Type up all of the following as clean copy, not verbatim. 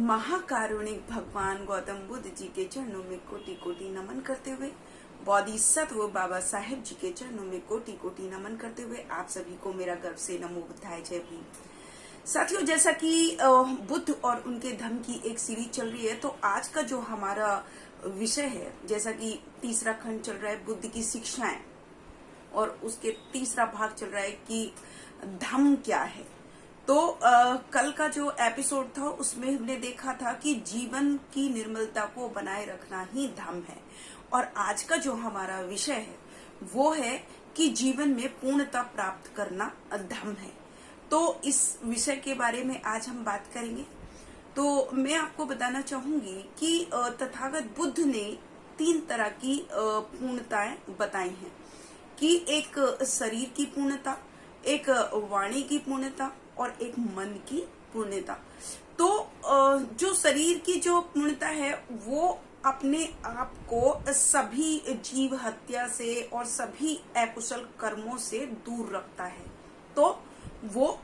महाकारुणिक भगवान गौतम बुद्ध जी के चरणों में कोटि कोटि नमन करते हुए, बोधिसत्व बाबा साहेब जी के चरणों में कोटि कोटि नमन करते हुए आप सभी को मेरा गर्व से नमो बुद्धाय जय भीम। साथियों, जैसा कि बुद्ध और उनके धर्म की एक सीरीज चल रही है, तो आज का जो हमारा विषय है, जैसा कि तीसरा खंड चल रहा है बुद्ध की शिक्षाएं, और उसके तीसरा भाग चल रहा है कि धम्म क्या है। तो कल का जो एपिसोड था उसमें हमने देखा था कि जीवन की निर्मलता को बनाए रखना ही धम्म है, और आज का जो हमारा विषय है वो है कि जीवन में पूर्णता प्राप्त करना धम्म है। तो इस विषय के बारे में आज हम बात करेंगे। तो मैं आपको बताना चाहूंगी कि तथागत बुद्ध ने 3 तरह की पूर्णताएं बताई हैं, कि एक शरीर की पूर्णता, एक वाणी की पूर्णता और एक मन की पूर्णता। तो जो शरीर की जो पूर्णता है वो अपने आप को सभी जीव हत्या से और सभी अकुशल कर्मों से दूर रखता है, तो वो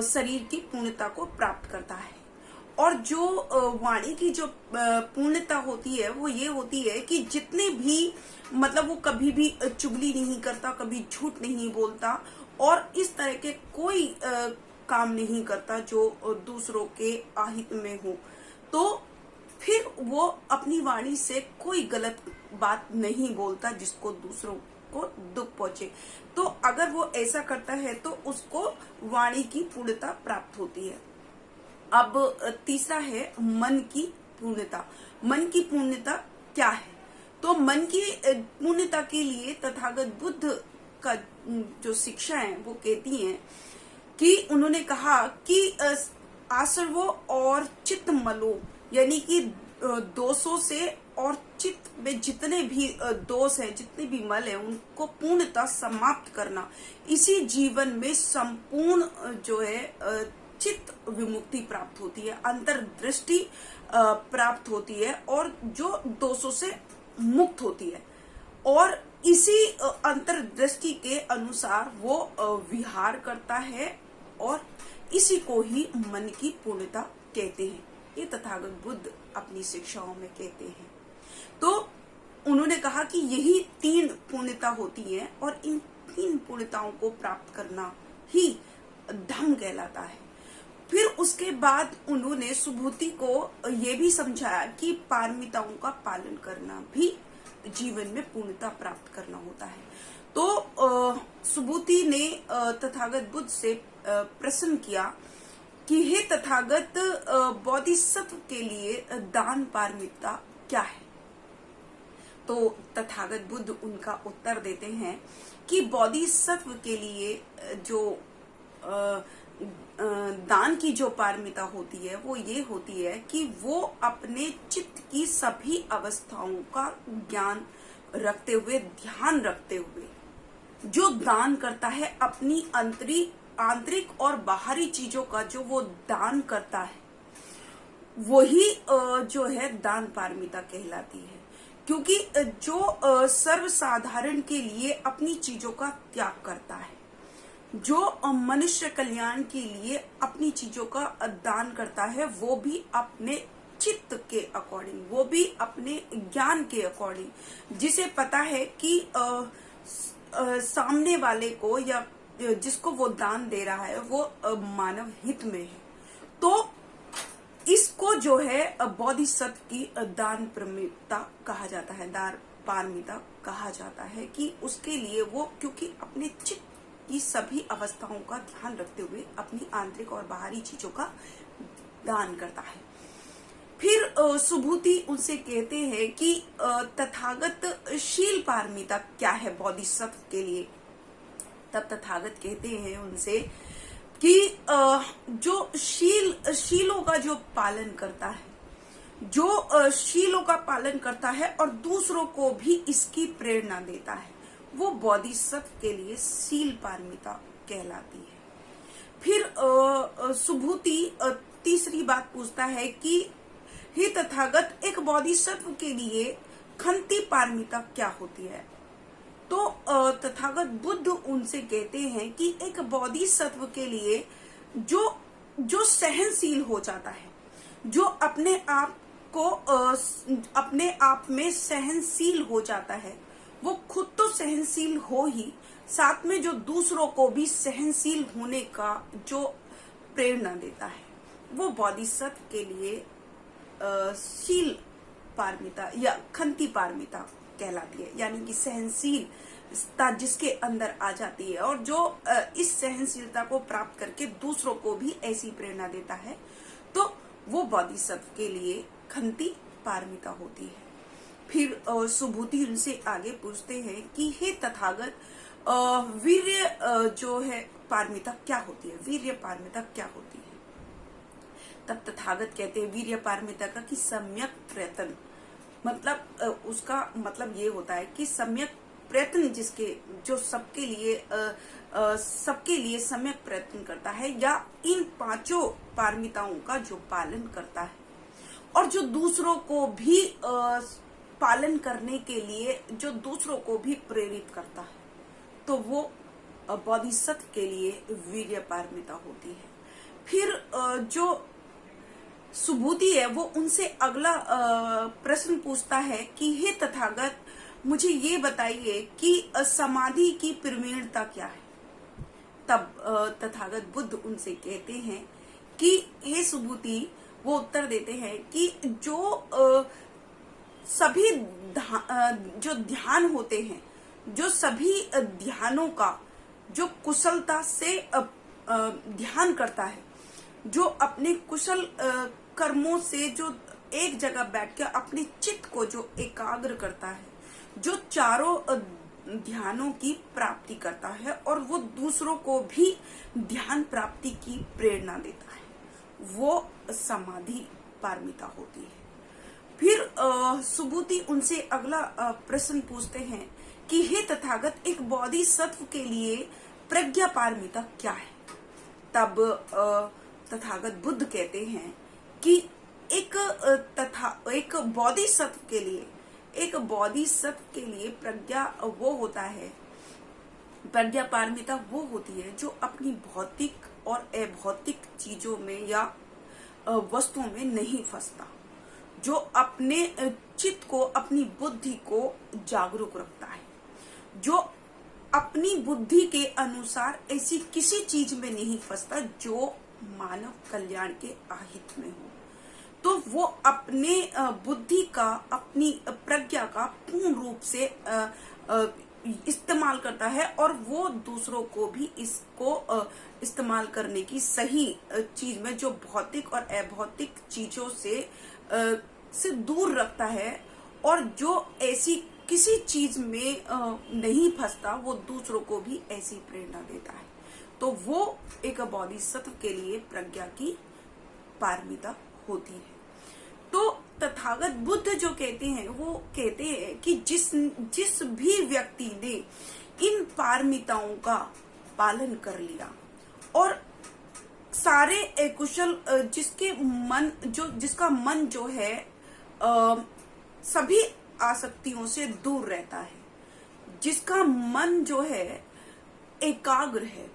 शरीर की पूर्णता को प्राप्त करता है। और जो वाणी की जो पूर्णता होती है वो ये होती है कि जितने भी मतलब वो कभी भी चुगली नहीं करता, कभी झूठ नहीं बोलता, और इस तरह के कोई काम नहीं करता जो दूसरों के अहित में हो। तो फिर वो अपनी वाणी से कोई गलत बात नहीं बोलता जिसको दूसरों को दुख पहुंचे। तो अगर वो ऐसा करता है तो उसको वाणी की पूर्णता प्राप्त होती है। अब तीसरा है मन की पूर्णता। मन की पूर्णता क्या है? तो मन की पूर्णता के लिए तथागत बुद्ध का जो शिक्षा है वो कहती हैं कि उन्होंने कहा कि आसर्वो और चित्त मलो, यानी कि दोषों से और चित्त में जितने भी दोष है, जितने भी मल है, उनको पूर्णतः समाप्त करना। इसी जीवन में संपूर्ण जो है चित्त विमुक्ति प्राप्त होती है, अंतर्दृष्टि प्राप्त होती है, और जो दोषों से मुक्त होती है। और इसी अंतर्दृष्टि के अनुसार वो विहार करता है, और इसी को ही मन की पूर्णता कहते हैं। ये तथागत बुद्ध अपनी शिक्षाओं में कहते हैं। तो उन्होंने कहा कि यही 3 पूर्णता होती है, और इन 3 पूर्णताओं को प्राप्त करना ही धम्म कहलाता है। फिर उसके बाद उन्होंने सुबुद्धि को ये भी समझाया कि पारमिताओं का पालन करना भी जीवन में पूर्णता प्राप्त करना होता है। तो सुबुद्धि ने तथागत बुद्ध से प्रश्न किया कि हे तथागत, बोधिसत्व के लिए दान पारमिता क्या है? तो तथागत बुद्ध उनका उत्तर देते हैं कि बोधिसत्व के लिए जो दान की जो पारमिता होती है वो ये होती है कि वो अपने चित्त की सभी अवस्थाओं का ज्ञान रखते हुए, ध्यान रखते हुए जो दान करता है, अपनी आंतरिक और बाहरी चीजों का जो वो दान करता है, वही जो है दान पारमिता कहलाती है। क्योंकि जो सर्वसाधारण के लिए अपनी चीजों का त्याग करता है, जो मनुष्य कल्याण के लिए अपनी चीजों का दान करता है, वो भी अपने चित्त के अकॉर्डिंग, वो भी अपने ज्ञान के अकॉर्डिंग, जिसे पता है कि सामने वाले को या जिसको वो दान दे रहा है वो मानव हित में है, तो इसको जो है बोधिसत्व की दान पारमिता कहा जाता है, दान पारमिता कहा जाता है। कि उसके लिए वो क्योंकि अपने चित्त की सभी अवस्थाओं का ध्यान रखते हुए अपनी आंतरिक और बाहरी चीजों का दान करता है। फिर सुबुद्धि उनसे कहते हैं कि तथागत शील पारमिता क्या है बोधिसत्व के लिए? तब तथागत कहते हैं उनसे कि जो शीलों का जो पालन करता है, जो शीलों का पालन करता है और दूसरों को भी इसकी प्रेरणा देता है, वो बोधिसत्व के लिए शील पारमिता कहलाती है। फिर सुबुद्धि तीसरी बात पूछता है कि हे तथागत, एक बोधिसत्व के लिए खंती पारमिता क्या होती है? तो तथागत बुद्ध उनसे कहते हैं कि एक बोधिसत्व के लिए जो सहनशील हो जाता है, जो अपने आप को अपने आप में सहनशील हो जाता है, वो खुद तो सहनशील हो ही, साथ में जो दूसरों को भी सहनशील होने का जो प्रेरणा देता है, वो बोधिसत्व के लिए शील पारमिता या खंती पारमिता कहलाती है। यानी कि सहनशीलता जिसके अंदर आ जाती है और जो इस सहनशीलता को प्राप्त करके दूसरों को भी ऐसी प्रेरणा देता है, तो वो बोधिसत्व के लिए खंती पारमिता होती है। फिर सुबूति उनसे आगे पूछते हैं कि हे तथागत, वीर्य जो है पारमिता क्या होती है, वीर्य पारमिता क्या होती है? तब तथागत कहते हैं वीर्य पारमिता का कि सम्यक प्रयत्न, मतलब उसका मतलब ये होता है कि सम्यक प्रयत्न जिसके जो सबके लिए सम्यक प्रयत्न करता है, या इन पांचों पारमिताओं का जो पालन करता है और जो दूसरों को भी पालन करने के लिए जो दूसरों को भी प्रेरित करता है, तो वो बोधिसत्व के लिए वीर्य पारमिता होती है। फिर जो सुबूति है वो उनसे अगला प्रश्न पूछता है कि हे तथागत, मुझे ये बताइए कि समाधि की प्रवीणता क्या है? तब तथागत बुद्ध उनसे कहते हैं कि हे सुबूति, वो उत्तर देते हैं कि जो सभी जो ध्यान होते हैं, जो सभी ध्यानों का जो कुशलता से ध्यान करता है, जो अपने कुशल कर्मों से जो एक जगह बैठ के अपने चित्त को जो एकाग्र करता है, जो चारों ध्यानों की प्राप्ति करता है और वो दूसरों को भी ध्यान प्राप्ति की प्रेरणा देता है, वो समाधि पारमिता होती है। फिर सुबूति उनसे अगला प्रश्न पूछते हैं कि हे तथागत, एक बोधिसत्व के लिए प्रज्ञा पारमिता क्या है? तब तथागत बुद्ध कहते हैं कि एक बोधिसत्व के लिए प्रज्ञा वो होता है, प्रज्ञा पारमिता वो होती है जो अपनी भौतिक और अभौतिक चीजों में या वस्तुओं में नहीं फंसता, जो अपने चित्त को, अपनी बुद्धि को जागरूक रखता है, जो अपनी बुद्धि के अनुसार ऐसी किसी चीज में नहीं फंसता जो मानव कल्याण के अहित में हो। तो वो अपने बुद्धि का, अपनी प्रज्ञा का पूर्ण रूप से इस्तेमाल करता है और वो दूसरों को भी इसको इस्तेमाल करने की सही चीज में, जो भौतिक और अभौतिक चीजों से दूर रखता है और जो ऐसी किसी चीज में नहीं फंसता, वो दूसरों को भी ऐसी प्रेरणा देता है। तो वो एक बोधिसत्व के लिए प्रज्ञा की पारमिता होती है। तो तथागत बुद्ध जो कहते हैं, वो कहते हैं कि जिस भी व्यक्ति ने इन पारमिताओं का पालन कर लिया और सारे कुशल जिसका मन जो है सभी आसक्तियों से दूर रहता है, जिसका मन जो है एकाग्र है,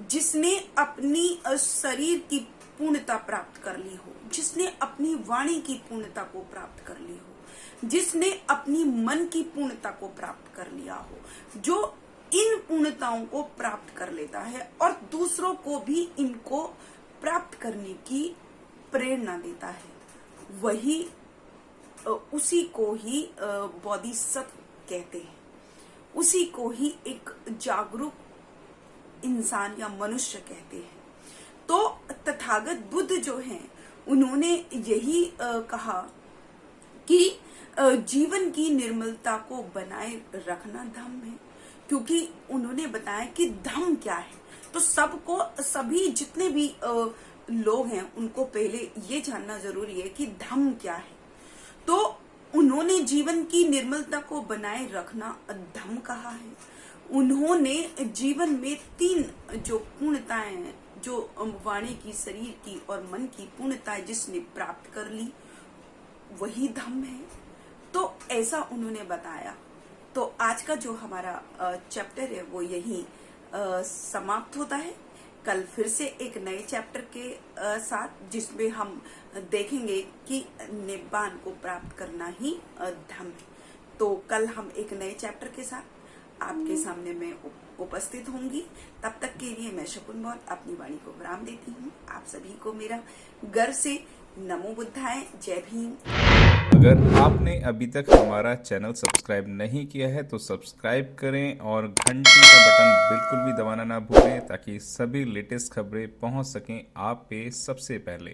जिसने अपनी शरीर की पूर्णता प्राप्त कर ली हो, जिसने अपनी वाणी की पूर्णता को प्राप्त कर ली हो, जिसने अपनी मन की पूर्णता को प्राप्त कर लिया हो, जो इन पूर्णताओं को प्राप्त कर लेता है और दूसरों को भी इनको प्राप्त करने की प्रेरणा देता है, वही उसी को ही बोधिसत्व कहते हैं, उसी को ही एक जागरूक इंसान या मनुष्य कहते हैं। तो तथागत बुद्ध जो हैं, उन्होंने यही कहा कि जीवन की निर्मलता को बनाए रखना धम्म है, क्योंकि उन्होंने बताया कि धम्म क्या है। तो सभी जितने भी लोग हैं, उनको पहले ये जानना जरूरी है कि धम्म क्या है। तो उन्होंने जीवन की निर्मलता को बनाए रखना धम्म कहा है। उन्होंने जीवन में 3 जो पूर्णताएं हैं, जो वाणी की, शरीर की और मन की पूर्णताएं जिसने प्राप्त कर ली, वही धम्म है। तो ऐसा उन्होंने बताया। तो आज का जो हमारा चैप्टर है वो यही समाप्त होता है। कल फिर से एक नए चैप्टर के साथ, जिसमें हम देखेंगे कि निब्बान को प्राप्त करना ही धर्म है। तो कल हम एक नए चैप्टर के साथ आपके सामने मैं उपस्थित होंगी। तब तक के लिए मैं शकुन मौर्य अपनी वाणी को विराम देती हूँ। आप सभी को मेरा गर्व से नमो बुद्धाय, जय भीम। अगर आपने अभी तक हमारा चैनल सब्सक्राइब नहीं किया है तो सब्सक्राइब करें और घंटी का बटन बिल्कुल भी दबाना ना भूलें, ताकि सभी लेटेस्ट खबरें पहुंच सकें आप पे सबसे पहले।